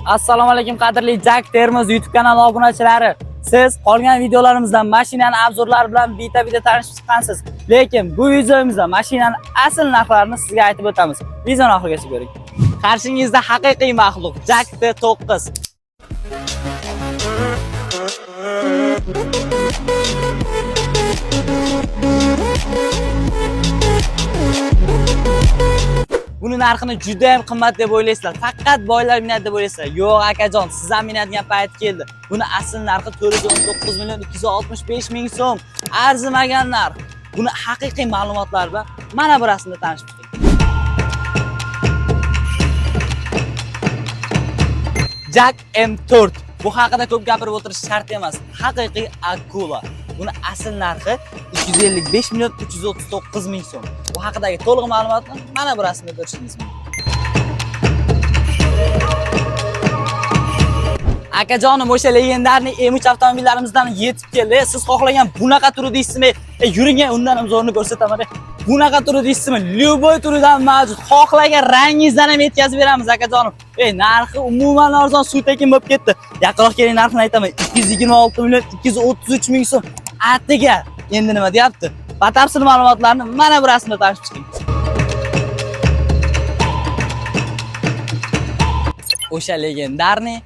Assalomu alaykum qadrli Jak Termiz YouTube kanali obunachilari. Siz qolgan videolarimizdan mashinani obzorlari bilan bitta tanishib chiqqansiz. Lekin bu videomizda mashinani asl narxlarini sizga aytib o'tamiz. Videoni oxirigacha ko'ring. Qarshingizda haqiqiy maxluq Jak T9. Buni narxini juda ham qimmat deb o'ylaysizlar. Faqat boylar minadi deb o'ylaysizlar. Yo'q akajon, siz ham minadigan payt keldi. Buni asl narxi 419 million 265 ming so'm. Arzimagan narx. Buni haqiqiy ma'lumotlar bilan mana bu rasmda tanishib chiqing. Jak M4. Bu haqida ko'p gapirib o'tirish shart emas. Haqiqiy akula. Buni asl narxi 255 million 339 ming so'm. Bu haqidagi to'liq ma'lumotni mana bu rasmda ko'rishingiz mumkin. Akajonim, o'sha legendarniy M3 avtomobillarimizdan yetib keldi. Siz xohlagan bunaqa turi deysizmi? Yuring, undan ham zo'rini ko'rsataman. Bunaqa turi deysizmi? Любой turidan mavjud. Xohlagan rangingizdan ham yetkazib beramiz akajonim. Narxi umuman arzon, suv tekin bo'lib ketdi. Yaqinroq keling, narxini aytaman. 226 million 233 ming so'm. Atiga endi nima deyapti? Batafsil ma'lumotlarni mana bu rasmda tanishib chiqing. O'sha legendarniy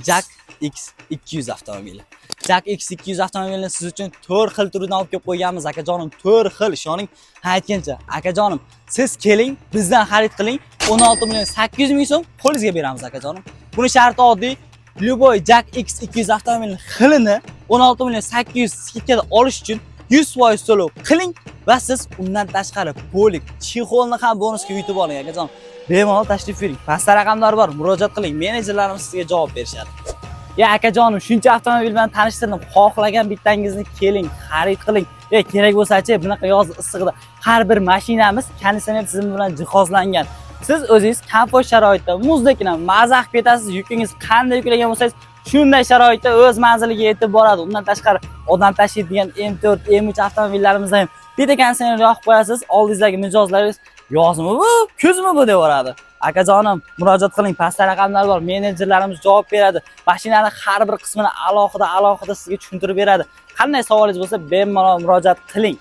Jak X200 avtomobili. Jak X200 avtomobilini siz uchun 4 xil turidan olib kelib qo'yganmiz akajonim. 4 xil, ishoning, aytgancha. Akajonim, siz keling, bizdan xarid qiling. 16 million 800 ming so'm qo'lingizga beramiz akajonim. Buni sharti oddiy. Любой Jak X200 avtomobilining xilini 16 million 800 skidkada olish uchun 100% to'lov qiling va siz undan tashqari polik, chexolni ham bonusga yutib oling akajon. Bemalol tashrif bering. Pastda raqamlar bor, murojaat qiling. Menejerlarimiz sizga javob berishadi. Akajonim, shuncha avtomobil bilan tanishtirdim. Xohlagan bittangizni keling, xarid qiling. Kerak bo'lsa-chi, bunaqa yoz issig'ida har bir mashinamiz konditsioner tizimi bilan jihozlangan. Siz o'zingiz komfort sharoitda muzdekina mazah ketasiz. Yukingiz qanday yuklagan bo'lsangiz, shunday sharoitda o'z manziliga yetib boradi. Undan tashqari odam tashiydigan M4, M3 avtomobillarimizda ham bitta konditsioner yoqib qo'yasiz. Oldingizdagi mijozlaringiz yozmi bu, kuzmi bu devoradi. Akajonim, murojaat qiling. Pastda raqamlar bor. Menejerlarimiz javob beradi. Mashinani har bir qismini alohida sizga tushuntirib beradi. Qanday savolingiz bo'lsa, bemalol murojaat qiling.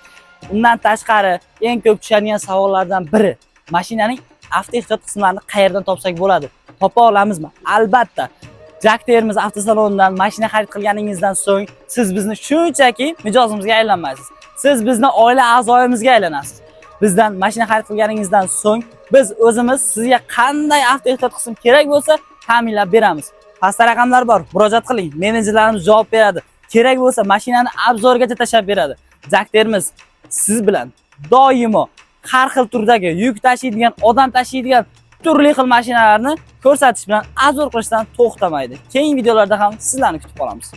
Undan tashqari eng ko'p tushadigan savollardan biri, mashinaning avtoehtiyot qismlarini qayerdan topsak bo'ladi? Topa olamizmi? Albatta. Jak Termiz avtosalonidan mashina xarid qilganingizdan so'ng siz bizni shunchaki mijozimizga aylanmaysiz. Siz bizni oila a'zoyimizga aylanasiz. Bizdan mashina xarid qilganingizdan so'ng biz o'zimiz sizga qanday avtoehtiyot qism kerak bo'lsa ta'minlab beramiz. Pastda raqamlar bor. Murojaat qiling. Menejerlarimiz javob beradi. Kerak bo'lsa mashinani obzorgacha tashab beradi. Jak Termiz siz bilan doimo har xil turdagi yuk tashiydigan, odam tashiydigan turli xil mashinalarni ko'rsatish bilan obzor qilishdan to'xtamaydi. Keyingi videolarda ham sizlarni kutib qolamiz.